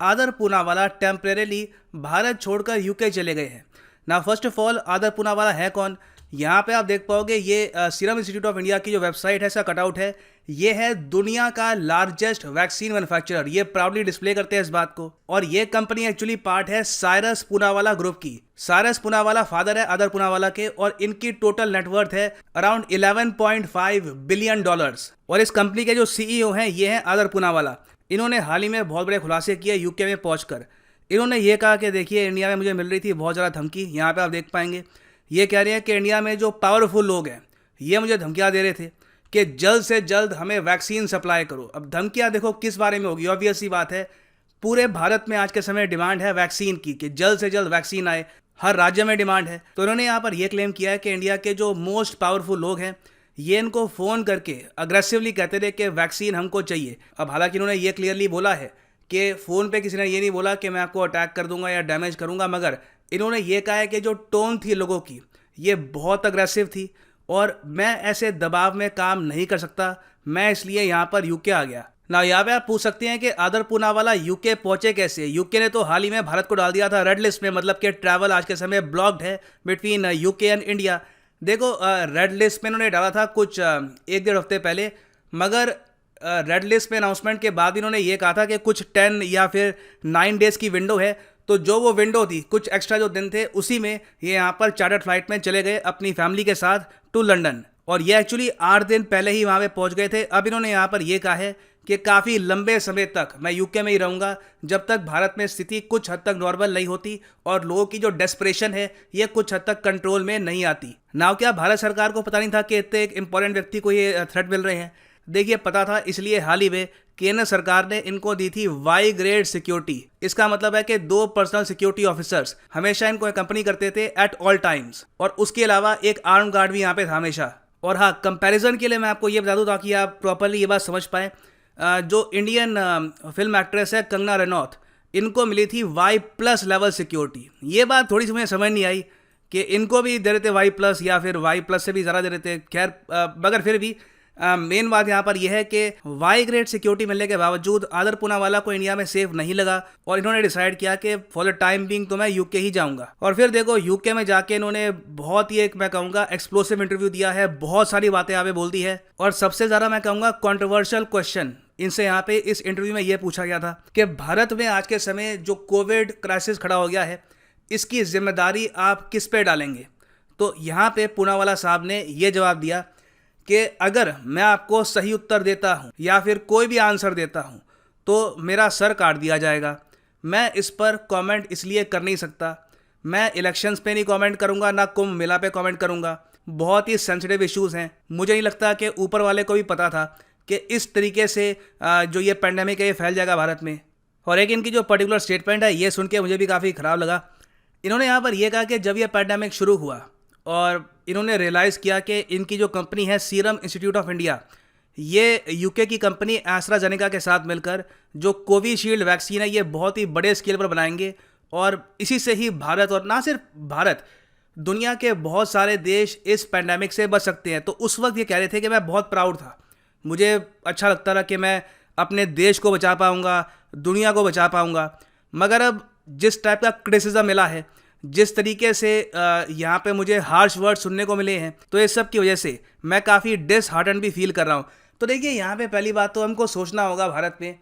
आदर पूनावाला टेम्परेली भारत छोड़कर यूके चले गए हैं। ना फर्स्ट ऑफ ऑल आदर पूनावाला है कौन? यहाँ पे आप देख पाओगे ये सीरम इंस्टीट्यूट ऑफ इंडिया की जो वेबसाइट है, इसका कटआउट है। ये है दुनिया का लार्जेस्ट वैक्सीन मैन्युफैक्चरर, ये प्राउडली डिस्प्ले करते हैं इस बात को। और ये कंपनी एक्चुअली पार्ट है साइरस पूनावाला ग्रुप की। साइरस पूनावाला फादर है आदर पूनावाला के, और इनकी टोटल नेटवर्थ है अराउंड $11.5 बिलियन। और इस कंपनी के जो सीईओ हैं ये हैं आदर पूनावाला। इन्होंने हाल ही में बहुत बड़े खुलासे किए यूके में पहुंचकर। इन्होंने ये कहा कि देखिए, इंडिया में मुझे मिल रही थी बहुत ज़्यादा धमकी। यहाँ पे आप देख पाएंगे ये कह रहे हैं कि इंडिया में जो पावरफुल लोग हैं ये मुझे धमकियाँ दे रहे थे कि जल्द से जल्द हमें वैक्सीन सप्लाई करो। अब धमकियाँ देखो किस बारे में होगी, ऑब्वियस सी बात है। पूरे भारत में आज के समय डिमांड है वैक्सीन की कि जल्द से जल्द वैक्सीन आए, हर राज्य में डिमांड है। तो उन्होंने यहाँ पर यह क्लेम किया है कि इंडिया के जो मोस्ट पावरफुल लोग हैं ये इनको फ़ोन करके अग्रेसिवली कहते थे कि वैक्सीन हमको चाहिए। अब हालांकि इन्होंने ये क्लियरली बोला है कि फ़ोन पे किसी ने ये नहीं बोला कि मैं आपको अटैक कर दूंगा या डैमेज करूंगा, मगर इन्होंने ये कहा है कि जो टोन थी लोगों की ये बहुत अग्रेसिव थी और मैं ऐसे दबाव में काम नहीं कर सकता, मैं इसलिए यहाँ पर यूके आ गया ना। यहाँ पे आप पूछ सकते हैं कि आदर पूनावाला यूके पहुंचे कैसे? यूके ने तो हाल ही में भारत को डाल दिया था रेड लिस्ट में, मतलब कि ट्रैवल आज के समय ब्लॉक्ड है बिटवीन यूके एंड इंडिया। देखो रेड लिस्ट में इन्होंने डाला था कुछ 1-1.5 हफ्ते पहले, मगर रेड लिस्ट में अनाउंसमेंट के बाद इन्होंने ये कहा था कि कुछ 10 या फिर 9 डेज़ की विंडो है। तो जो वो विंडो थी, कुछ एक्स्ट्रा जो दिन थे, उसी में ये यहाँ पर चार्टर्ड फ्लाइट में चले गए अपनी फैमिली के साथ टू लंदन। और ये एक्चुअली 8 दिन पहले ही वहाँ पे पहुँच गए थे। अब इन्होंने यहाँ पर ये कहा है कि काफ़ी लंबे समय तक मैं यूके में ही रहूँगा जब तक भारत में स्थिति कुछ हद तक नॉर्मल नहीं होती और लोगों की जो डेस्परेशन है ये कुछ हद तक कंट्रोल में नहीं आती। नाउ क्या भारत सरकार को पता नहीं था कि इतने एक इंपॉर्टेंट व्यक्ति को ये थ्रेट मिल रहे हैं? देखिए पता था, इसलिए हाल ही में केंद्र सरकार ने इनको दी थी वाई ग्रेड सिक्योरिटी। इसका मतलब है कि 2 पर्सनल सिक्योरिटी ऑफिसर्स हमेशा इनको कंपनी करते थे एट ऑल टाइम्स, और उसके अलावा एक आर्म गार्ड भी यहाँ पे था हमेशा। और हाँ, कंपैरिजन के लिए मैं आपको ये बता दूँ ताकि आप प्रॉपरली ये बात समझ पाएँ, जो इंडियन फिल्म एक्ट्रेस है कंगना रनौत, इनको मिली थी Y+ लेवल सिक्योरिटी। ये बात थोड़ी सी मुझे समझ नहीं आई कि इनको भी दे रहे थे Y+ या फिर Y+ से भी ज़्यादा दे रहे थे। खैर मगर फिर भी मेन बात यहाँ पर यह है कि वाई ग्रेड सिक्योरिटी मिलने के बावजूद आदर पूनावाला को इंडिया में सेफ नहीं लगा और इन्होंने डिसाइड किया कि फॉर द टाइम बीइंग तो मैं यूके ही जाऊंगा। और फिर देखो यूके में जाके इन्होंने बहुत ही एक मैं कहूँगा एक्सप्लोसिव इंटरव्यू दिया है, बहुत सारी बातें यहाँ पे बोल दी है। और सबसे ज़्यादा मैं कहूँगा कॉन्ट्रोवर्शियल क्वेश्चन इनसे यहाँ पे इस इंटरव्यू में ये पूछा गया था कि भारत में आज के समय जो कोविड क्राइसिस खड़ा हो गया है इसकी जिम्मेदारी आप किस पे डालेंगे? तो यहाँ पे पूनावाला साहब ने ये जवाब दिया कि अगर मैं आपको सही उत्तर देता हूं या फिर कोई भी आंसर देता हूं तो मेरा सर काट दिया जाएगा। मैं इस पर कमेंट इसलिए कर नहीं सकता। मैं इलेक्शंस पे नहीं कमेंट करूंगा, ना कुंभ मेला पे कमेंट करूंगा। बहुत ही सेंसिटिव इश्यूज हैं। मुझे नहीं लगता कि ऊपर वाले को भी पता था कि इस तरीके से जो ये पेंडेमिक है ये फैल जाएगा भारत में। और एक इनकी जो पर्टिकुलर स्टेटमेंट है ये सुन के मुझे भी काफ़ी ख़राब लगा। इन्होंने यहाँ पर यह कहा कि जब यह पेंडेमिक शुरू हुआ और इन्होंने रियलाइज़ किया कि इनकी जो कंपनी है सीरम इंस्टीट्यूट ऑफ इंडिया, ये यूके की कंपनी एस्ट्राजेनेका के साथ मिलकर जो कोविशील्ड वैक्सीन है ये बहुत ही बड़े स्केल पर बनाएंगे और इसी से ही भारत, और ना सिर्फ भारत, दुनिया के बहुत सारे देश इस पेंडेमिक से बच सकते हैं। तो उस वक्त ये कह रहे थे कि मैं बहुत प्राउड था, मुझे अच्छा लगता था कि मैं अपने देश को बचा पाऊँगा, दुनिया को बचा पाऊँगा। मगर अब जिस टाइप का क्रिटिसिज्म मिला है, जिस तरीके से यहाँ पे मुझे हार्श वर्ड सुनने को मिले हैं, तो इस सब की वजह से मैं काफ़ी डिसहार्टन भी फील कर रहा हूँ। तो देखिए यहाँ पे पहली बात तो हमको सोचना होगा भारत में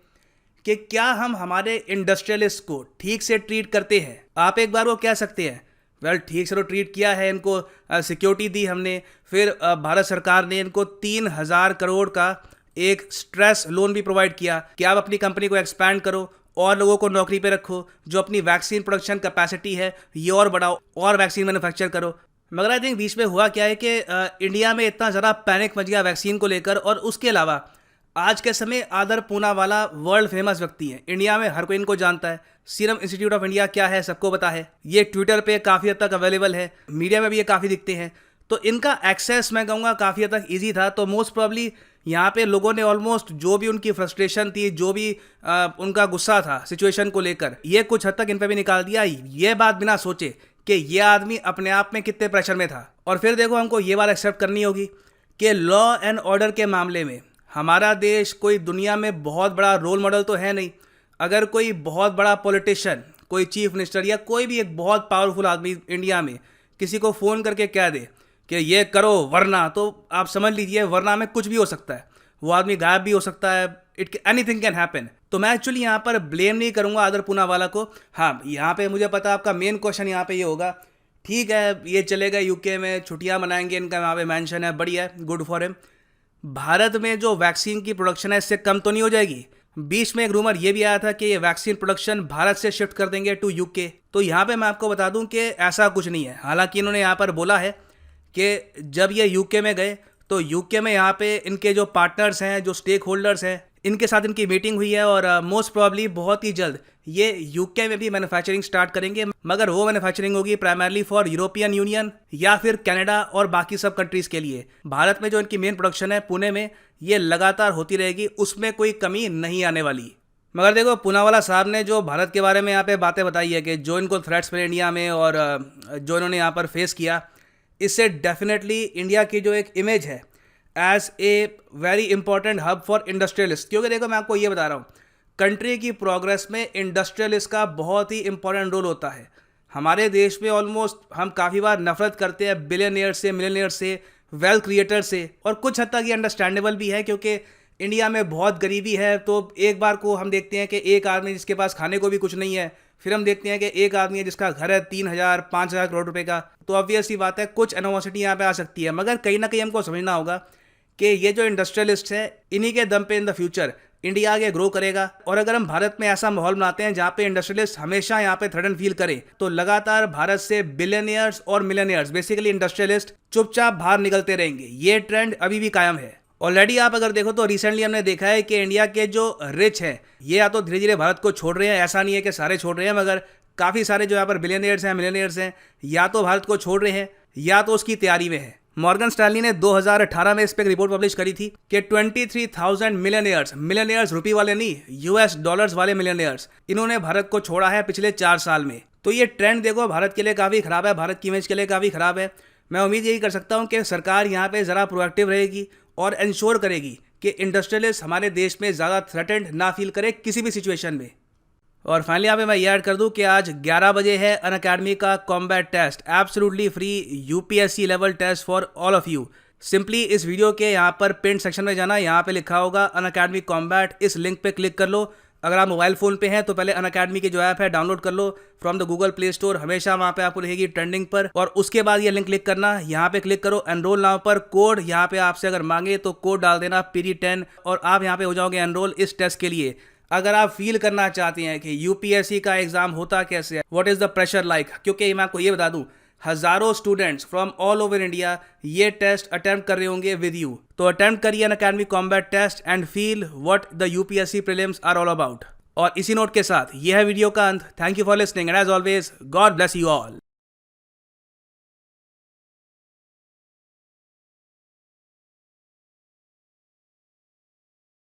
कि क्या हम हमारे इंडस्ट्रियलिस्ट को ठीक से ट्रीट करते हैं। आप एक बार वो कह सकते हैं वेल ठीक से तो ट्रीट किया है, इनको सिक्योरिटी दी हमने, फिर भारत सरकार ने इनको 3,000 करोड़ का एक स्ट्रेस लोन भी प्रोवाइड किया कि आप अपनी कंपनी को एक्सपैंड करो और लोगों को नौकरी पे रखो, जो अपनी वैक्सीन प्रोडक्शन कैपेसिटी है ये और बढ़ाओ और वैक्सीन मैन्युफैक्चर करो। मगर आई थिंक बीच में हुआ क्या है कि इंडिया में इतना ज़्यादा पैनिक मच गया वैक्सीन को लेकर। और उसके अलावा आज के समय आदर पूनावाला वर्ल्ड फेमस व्यक्ति हैं, इंडिया में हर कोई इनको जानता है। सीरम इंस्टीट्यूट ऑफ इंडिया क्या है सबको पता है, ये ट्विटर पे काफ़ी हद तक अवेलेबल है, मीडिया में भी ये काफ़ी दिखते हैं। तो इनका एक्सेस मैं कहूँगा काफ़ी हद तक ईजी था। तो मोस्ट प्रॉब्ली यहाँ पे लोगों ने ऑलमोस्ट जो भी उनकी फ्रस्ट्रेशन थी, जो भी उनका गुस्सा था सिचुएशन को लेकर, ये कुछ हद तक इन पे भी निकाल दिया, ये बात बिना सोचे कि ये आदमी अपने आप में कितने प्रेशर में था। और फिर देखो हमको ये बात एक्सेप्ट करनी होगी कि लॉ एंड ऑर्डर के मामले में हमारा देश कोई दुनिया में बहुत बड़ा रोल मॉडल तो है नहीं। अगर कोई बहुत बड़ा पॉलिटिशियन, कोई चीफ मिनिस्टर या कोई भी एक बहुत पावरफुल आदमी इंडिया में किसी को फ़ोन करके कह दे कि ये करो वरना, तो आप समझ लीजिए वरना में कुछ भी हो सकता है, वो आदमी गायब भी हो सकता है, एनीथिंग कैन हैपन। तो मैं एक्चुअली यहाँ पर ब्लेम नहीं करूँगा आदर पूनावाला को। हाँ, यहाँ पे मुझे पता आपका मेन क्वेश्चन यहाँ पे ये होगा, ठीक है ये चलेगा यूके में, छुट्टियाँ मनाएंगे, इनका वहाँ पे मैंशन है, बढ़िया है, गुड फॉर हिम। भारत में जो वैक्सीन की प्रोडक्शन है इससे कम तो नहीं हो जाएगी? बीच में एक रूमर ये भी आया था कि ये वैक्सीन प्रोडक्शन भारत से शिफ्ट कर देंगे टू यूके। तो यहाँ पे मैं आपको बता दूं कि ऐसा कुछ नहीं है। हालांकि इन्होंने यहाँ पर बोला है कि जब ये यूके में गए तो यूके में यहाँ पे इनके जो पार्टनर्स हैं, जो स्टेक होल्डर्स हैं, इनके साथ इनकी मीटिंग हुई है और मोस्ट प्रॉब्ली बहुत ही जल्द ये यूके में भी मैन्युफैक्चरिंग स्टार्ट करेंगे, मगर वो मैन्युफैक्चरिंग होगी प्राइमरली फॉर यूरोपियन यूनियन या फिर कनाडा और बाकी सब कंट्रीज़ के लिए। भारत में जो इनकी मेन प्रोडक्शन है पुणे में, ये लगातार होती रहेगी, उसमें कोई कमी नहीं आने वाली। मगर देखो, पूनावाला साहब ने जो भारत के बारे में यहाँ पे बातें बताई है कि जो इनको थ्रेट्स मिले इंडिया में और जो इन्होंने यहाँ पर फेस किया, इससे डेफिनेटली इंडिया की जो एक इमेज है as a very important hub for industrialist, क्योंकि देखो मैं आपको ये बता रहा हूँ, कंट्री की प्रोग्रेस में इंडस्ट्रियलिस्ट का बहुत ही इंपॉर्टेंट रोल होता है। हमारे देश में ऑलमोस्ट हम काफ़ी बार नफरत करते हैं बिलियनियर से, मिलियनियर से, वेल्थ क्रिएटर से, और कुछ हद तक ये अंडरस्टैंडेबल भी है क्योंकि इंडिया में बहुत गरीबी है। तो एक बार को हम देखते हैं कि एक आदमी जिसके पास खाने को भी कुछ नहीं है, फिर हम देखते हैं कि एक आदमी है जिसका घर है 3,000 5,000 करोड़ रुपए का, तो ऑब्वियस सी बात है कुछ एनिमोसिटी यहाँ पे आ सकती है। मगर कहीं ना कहीं हमको समझना होगा कि ये जो इंडस्ट्रियलिस्ट हैं, इन्हीं के दम पे इन द फ्यूचर इंडिया आगे ग्रो करेगा। और अगर हम भारत में ऐसा माहौल बनाते हैं जहाँ पे इंडस्ट्रियलिस्ट हमेशा यहाँ पे थ्रेटन फील करें, तो लगातार भारत से बिलियनियर्स और मिलियनियर्स, बेसिकली इंडस्ट्रियलिस्ट, चुपचाप बाहर निकलते रहेंगे। ये ट्रेंड अभी भी कायम है। ऑलरेडी आप अगर देखो तो रिसेंटली हमने देखा है कि इंडिया के जो रिच हैं ये या तो धीरे धीरे भारत को छोड़ रहे हैं, ऐसा नहीं है कि सारे छोड़ रहे हैं, मगर काफ़ी सारे जो यहाँ पर बिलियनियर्स हैं, मिलियनियर्स हैं, या तो भारत को छोड़ रहे हैं या तो उसकी तैयारी में है। मॉर्गन स्टैनली ने 2018 में इस पर एक रिपोर्ट पब्लिश करी थी कि 23,000 मिलियनियर्स रुपये वाले नहीं, यूएस डॉलर्स वाले मिलियनियर्स, इन्होंने भारत को छोड़ा है पिछले 4 साल में। तो ये ट्रेंड देखो भारत के लिए काफ़ी ख़राब है, भारत की इमेज के लिए काफ़ी ख़राब है। मैं उम्मीद यही कर सकता हूँ कि सरकार यहाँ पे ज़रा प्रोएक्टिव रहेगी और इंश्योर करेगी कि इंडस्ट्रियलिस्ट हमारे देश में ज़्यादा थ्रेटेंड ना फील करे किसी भी सिचुएशन में। और फाइनली यहाँ पे मैं ये ऐड कर दूं कि आज 11 बजे है अनअकैडमी का combat test, absolutely free UPSC level test for all of you. Simply इस वीडियो के यहाँ पर पिन सेक्शन में जाना, यहाँ पे लिखा होगा अनअकैडमी कॉम्बैट, इस लिंक पे क्लिक कर लो। अगर आप मोबाइल फ़ोन पे हैं तो पहले अनअकैडमी की जो ऐप है डाउनलोड कर लो from the Google Play Store, हमेशा वहाँ पे आपको रहेगी ट्रेंडिंग पर। और उसके बाद ये लिंक क्लिक करना, यहाँ पे क्लिक करो एनरोल नाउ पर, कोड यहाँ पे आपसे अगर मांगे तो कोड डाल देना PD10 और आप यहाँ पे हो जाओगे एनरोल इस टेस्ट के लिए। अगर आप फील करना चाहते हैं कि यूपीएससी का एग्जाम होता कैसे है, what is the pressure like, क्योंकि मैं आपको ये बता दूं हज़ारों students from all over India ये टेस्ट अटेम्प्ट कर रहे होंगे विद यू। तो अटेम्प्ट करिए Unacademy combat test and feel what the UPSC prelims are all about. और इसी नोट के साथ यह है वीडियो का अंत। Thank you for listening and as always God bless you all.